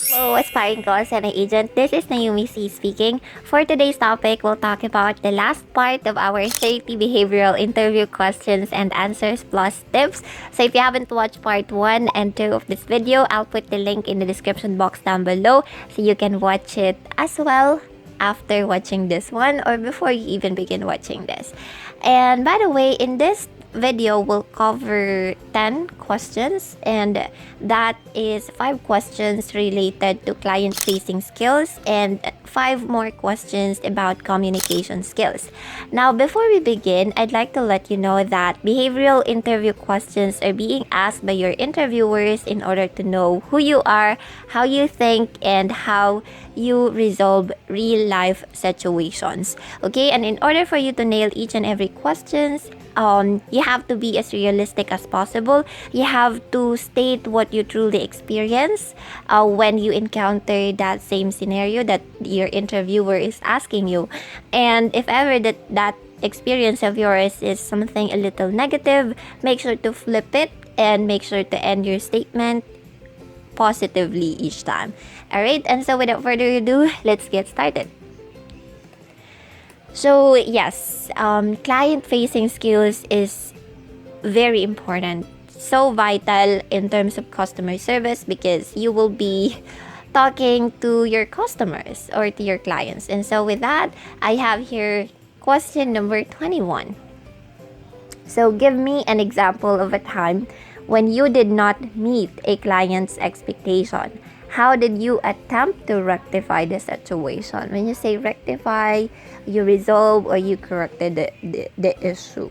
Hello, aspiring call center agent. This is Nayumi Cee speaking. For today's topic, we'll talk about the last part of our 30 behavioral interview questions and answers plus tips. So if you haven't watched part 1 and 2 of this video, I'll put the link in the description box down below so you can watch it as well after watching this one or before you even begin watching this. And by the way, in this video will cover 10 questions, and that is 5 questions related to client facing skills and 5 more questions about communication skills. Now, before we begin, I'd like to let you know that behavioral interview questions are being asked by your interviewers in order to know who you are, how you think, and how you resolve real life situations. Okay, and in order for you to nail each and every questions, you have to be as realistic as possible. You have to state what you truly experience when you encounter that same scenario that your interviewer is asking you. And if ever that experience of yours is something a little negative, make sure to flip it and make sure to end your statement positively each time. Alright, and so without further ado, let's get started. So yes, client-facing skills is very important, so vital in terms of customer service because you will be talking to your customers or to your clients. And so with that, I have here question number 21. So give me an example of a time when you did not meet a client's expectation. How did you attempt to rectify the situation? When you say rectify, you resolve or you corrected the issue.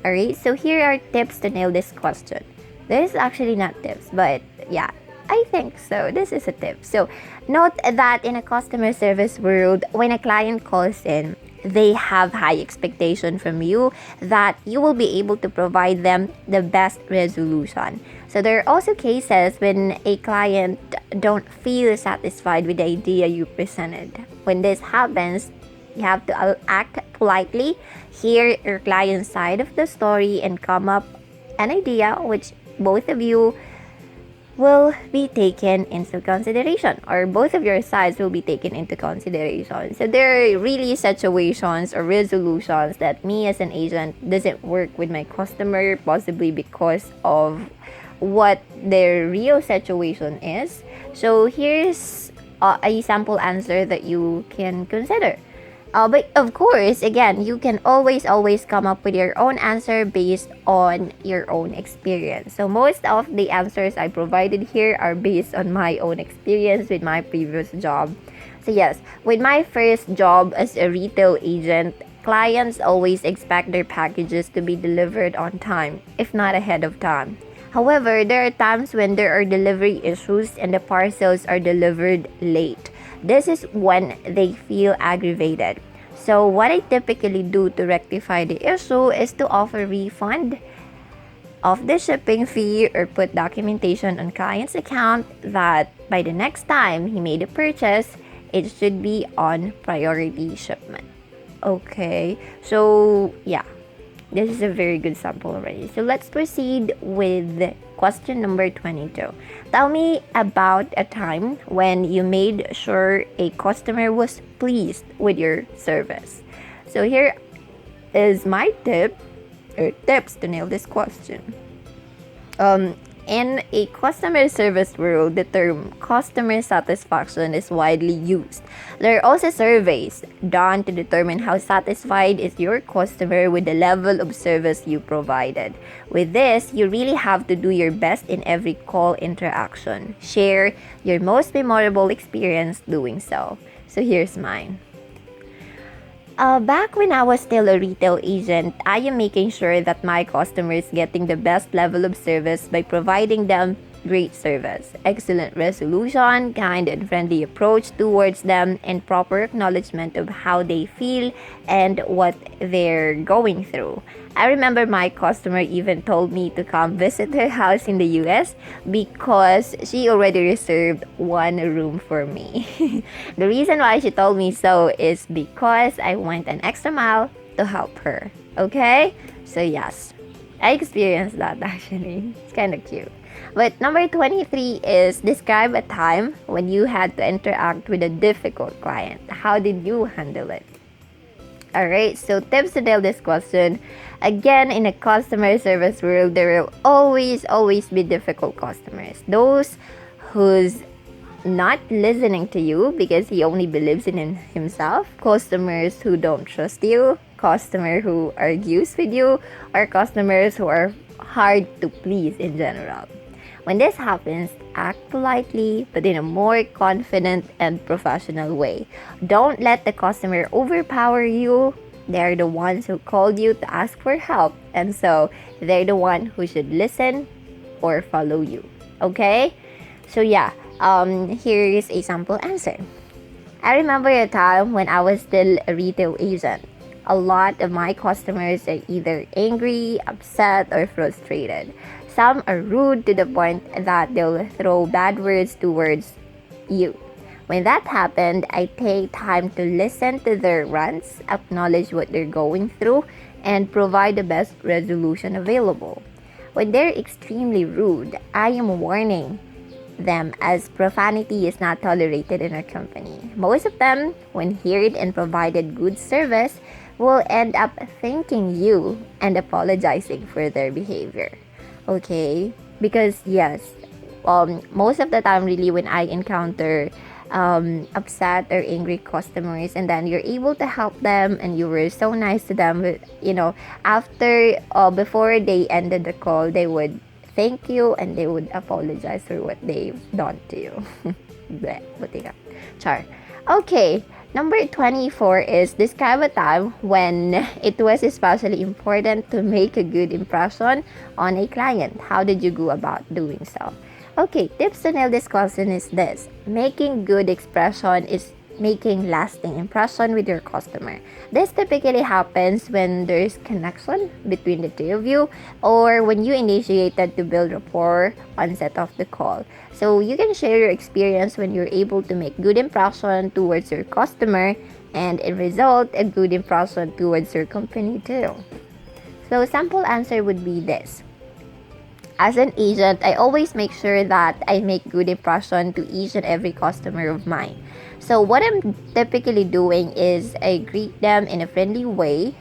Alright, so here are tips to nail this question. This is actually not tips, but yeah, I think so. This is a tip. So note that in a customer service world, when a client calls in, they have high expectation from you that you will be able to provide them the best resolution. So there are also cases when a client don't feel satisfied with the idea you presented. When this happens, you have to act politely, hear your client's side of the story, and come up an idea which both of you will be taken into consideration, or both of your sides will be taken into consideration. So there are really situations or resolutions that me as an agent doesn't work with my customer, possibly because of what their real situation is. So here's a sample answer that you can consider. But of course, again, you can always come up with your own answer based on your own experience. So most of the answers I provided here are based on my own experience with my previous job. So yes, with my first job as a retail agent, clients always expect their packages to be delivered on time, if not ahead of time. However, there are times when there are delivery issues and the parcels are delivered late. This is when they feel aggravated. So what I typically do to rectify the issue is to offer refund of the shipping fee or put documentation on client's account that by the next time he made a purchase, it should be on priority shipment. Okay, so yeah, this is a very good sample already. So let's proceed with question number 22. Tell me about a time when you made sure a customer was pleased with your service. So here is my tip or tips to nail this question. In a customer service world, the term customer satisfaction is widely used. There are also surveys done to determine how satisfied is your customer with the level of service you provided. With this, you really have to do your best in every call interaction. Share your most memorable experience doing so. So here's mine. Back when I was still a retail agent, I am making sure that my customers getting the best level of service by providing them great service, excellent resolution, kind and friendly approach towards them, and proper acknowledgement of how they feel and what they're going through. I remember my customer even told me to come visit her house in the US because she already reserved one room for me. The reason why she told me so is because I went an extra mile to help her. Okay? So yes. I experienced that actually. It's kind of cute. But number 23 is describe a time when you had to interact with a difficult client. How did you handle it? Alright, so tips to nail this question. Again, in a customer service world, there will always be difficult customers. Those who's not listening to you because he only believes in himself, customers who don't trust you, customer who argues with you, or customers who are hard to please in general. When this happens, act politely but in a more confident and professional way. Don't let the customer overpower you. They're the ones who called you to ask for help, and so they're the one who should listen or follow you. Okay? So yeah, here is a sample answer. I remember a time when I was still a retail agent. A lot of my customers are either angry, upset, or frustrated. Some are rude to the point that they'll throw bad words towards you. When that happened, I take time to listen to their rants, acknowledge what they're going through, and provide the best resolution available. When they're extremely rude, I am warning them as profanity is not tolerated in our company. Most of them, when heard and provided good service, will end up thanking you and apologizing for their behavior. Okay? Because yes, most of the time really when I encounter upset or angry customers and then you're able to help them and you were so nice to them, but after before they ended the call, they would thank you and they would apologize for what they've done to you. Bleh, buti ka. Char. Okay, number 24 is describe a time when it was especially important to make a good impression on a client. How did you go about doing so? Okay, tips to nail this question is this. Making good expression is making lasting impression with your customer. This typically happens when there's connection between the two of you or when you initiated to build rapport on set of the call. So you can share your experience when you're able to make good impression towards your customer and in result a good impression towards your company too. So sample answer would be this. As an agent, I always make sure that I make good impression to each and every customer of mine. So what I'm typically doing is I greet them in a friendly way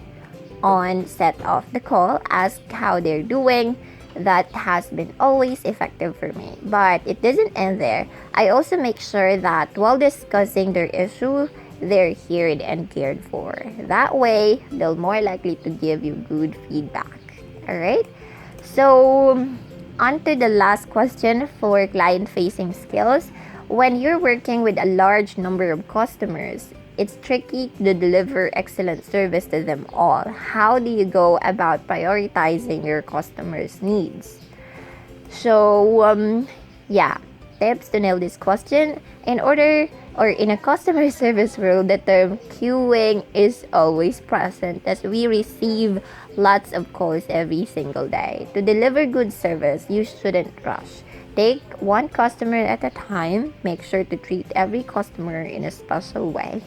on set of the call, ask how they're doing. That has been always effective for me. But it doesn't end there. I also make sure that while discussing their issue, they're heard and cared for. That way, they're more likely to give you good feedback. Alright? So, on to the last question for client-facing skills. When you're working with a large number of customers, it's tricky to deliver excellent service to them all. How do you go about prioritizing your customers' needs? So, tips to nail this question. In a customer service world, the term queuing is always present as we receive lots of calls every single day. To deliver good service, you shouldn't rush. Take one customer at a time. Make sure to treat every customer in a special way.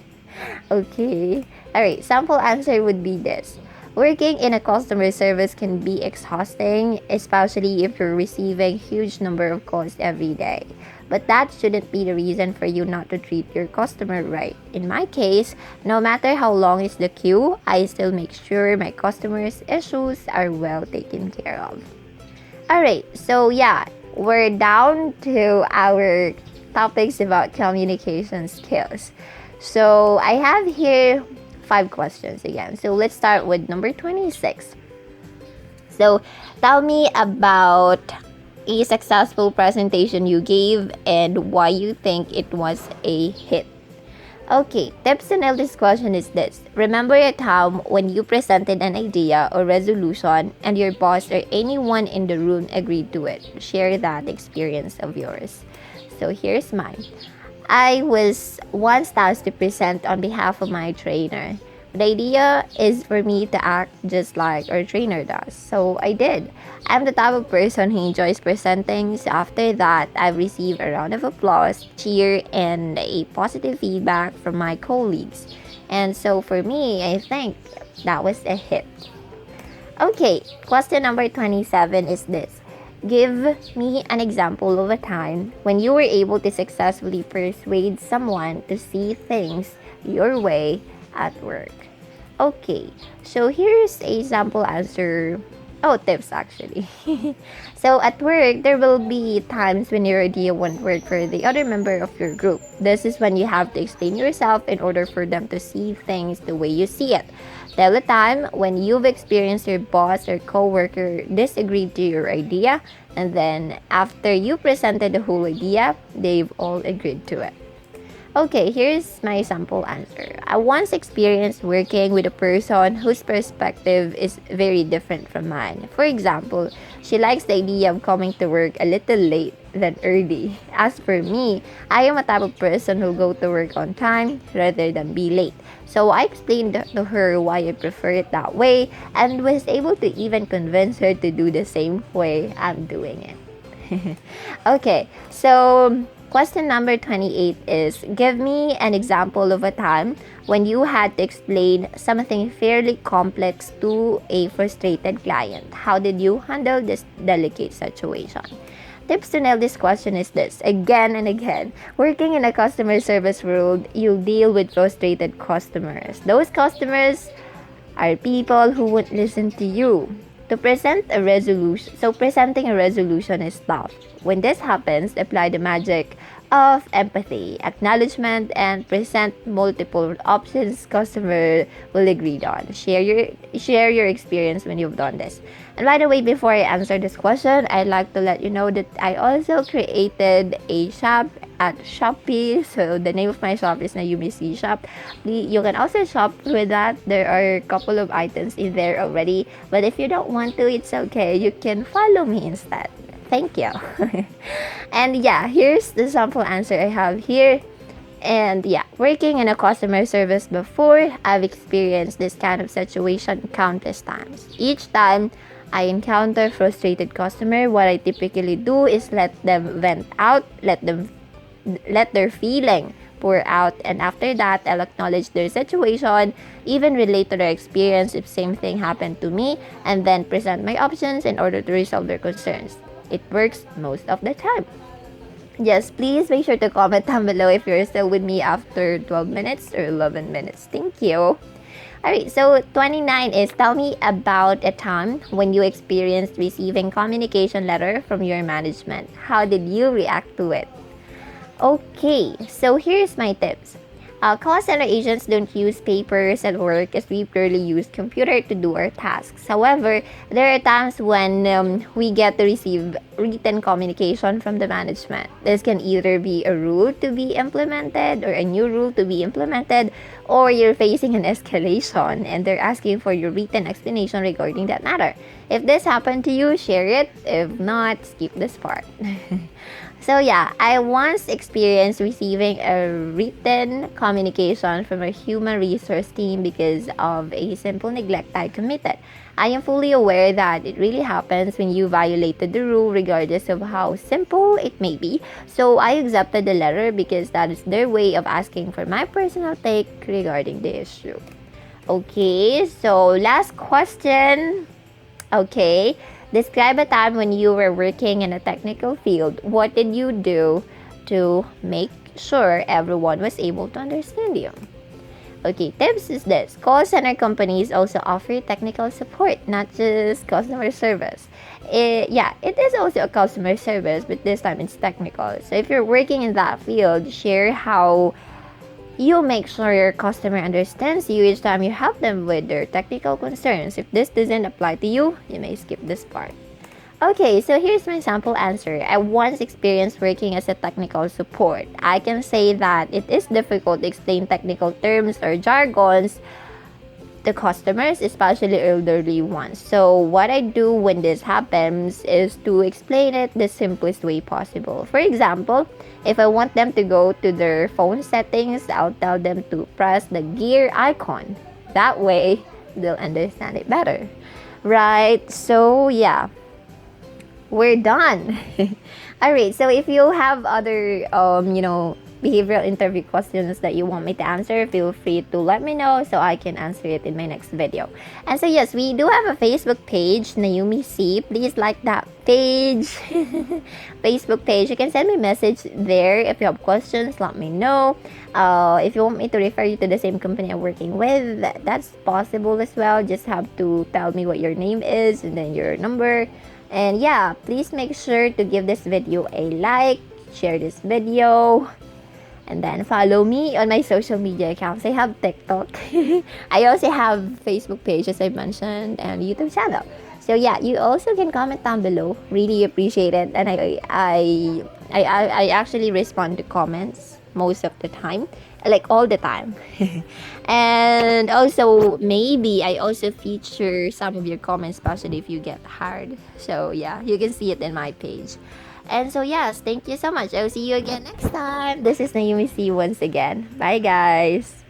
Okay. Alright, sample answer would be this. Working in a customer service can be exhausting, especially if you're receiving huge number of calls every day. But that shouldn't be the reason for you not to treat your customer right. In my case, no matter how long is the queue, I still make sure my customers' issues are well taken care of. Alright, so we're down to our topics about communication skills. So I have here 5 questions again. So let's start with number 26. So tell me about a successful presentation you gave and why you think it was a hit. Okay, tips to nail this question is this. Remember a time when you presented an idea or resolution and your boss or anyone in the room agreed to it. Share that experience of yours. So here's mine. I was once tasked to present on behalf of my trainer. The idea is for me to act just like our trainer does. So I did. I'm the type of person who enjoys presenting. So after that, I've received a round of applause, cheer, and a positive feedback from my colleagues. And so for me, I think that was a hit. Okay, question number 27 is this. Give me an example of a time when you were able to successfully persuade someone to see things your way at work. Okay, so here's a sample answer. Oh, tips actually. So at work, there will be times when your idea won't work for the other member of your group. This is when you have to explain yourself in order for them to see things the way you see it. Tell a time when you've experienced your boss or coworker disagreed to your idea, and then after you presented the whole idea, they've all agreed to it. Okay, here's my sample answer. I once experienced working with a person whose perspective is very different from mine. For example, she likes the idea of coming to work a little late than early. As for me, I am a type of person who'll go to work on time rather than be late. So I explained to her why I prefer it that way and was able to even convince her to do the same way I'm doing it. Okay, so question number 28 is, give me an example of a time when you had to explain something fairly complex to a frustrated client. How did you handle this delicate situation? Tips to nail this question is this. Again and again, working in a customer service world, you'll deal with frustrated customers. Those customers are people who won't listen to you. Presenting a resolution is tough. When this happens, apply the magic of empathy, acknowledgement, and present multiple options customer will agree on. Share your experience when you've done this. And by the way, before I answer this question, I'd like to let you know that I also created a shop at Shopee. So the name of my shop is Nayumi Cee shop. You can also shop with that. There are a couple of items in there already. But if you don't want to, it's okay. You can follow me instead. Thank you. And yeah, here's the sample answer I have here. And yeah, working in a customer service before, I've experienced this kind of situation countless times. Each time I encounter frustrated customer, what I typically do is let them vent out, let their feeling pour out, and after that I'll acknowledge their situation, even relate to their experience if same thing happened to me, and then present my options in order to resolve their concerns. It works most of the time. Yes, please make sure to comment down below if you're still with me after 12 minutes or 11 minutes. Thank you. Alright, so 29 is, tell me about a time when you experienced receiving communication letter from your management. How did you react to it? Okay, so here's my tips. Call center agents don't use papers at work as we purely use computer to do our tasks. However, there are times when we get to receive written communication from the management. This can either be a rule to be implemented or a new rule to be implemented, or you're facing an escalation and they're asking for your written explanation regarding that matter. If this happened to you, share it. If not, skip this part. So yeah, I once experienced receiving a written communication from a human resource team because of a simple neglect I committed. I am fully aware that it really happens when you violated the rule regardless of how simple it may be. So I accepted the letter because that is their way of asking for my personal take regarding the issue. Okay, so last question. Okay. Describe a time when you were working in a technical field. What did you do to make sure everyone was able to understand you? Okay, tips is this. Call center companies also offer technical support, not just customer service. It is also a customer service, but this time it's technical. So if you're working in that field, share how you make sure your customer understands you each time you help them with their technical concerns. If this doesn't apply to you, you may skip this part. Okay, so here's my sample answer. I once experienced working as a technical support. I can say that it is difficult to explain technical terms or jargons to customers, especially elderly ones. So what I do when this happens is to explain it the simplest way possible. For example, if I want them to go to their phone settings, I'll tell them to press the gear icon. That way, they'll understand it better. Right? So yeah, we're done. Alright, so if you have other behavioral interview questions that you want me to answer, feel free to let me know so I can answer it in my next video. And so yes, we do have a Facebook page, Nayumi Cee. Please like that page. Facebook page. You can send me a message there if you have questions. Let me know. If you want me to refer you to the same company I'm working with, that's possible as well. Just have to tell me what your name is and then your number. And yeah, please make sure to give this video a like, share this video, and then follow me on my social media accounts. I have TikTok. I also have Facebook page, as I mentioned, and YouTube channel. So yeah, you also can comment down below. Really appreciate it, and I actually respond to comments most of the time, like all the time. And also maybe I also feature some of your comments, especially if you get hired. So yeah, you can see it in my page. And so yes, thank you so much. I'll see you again next time. This is Nayumi Cee once again. Bye guys.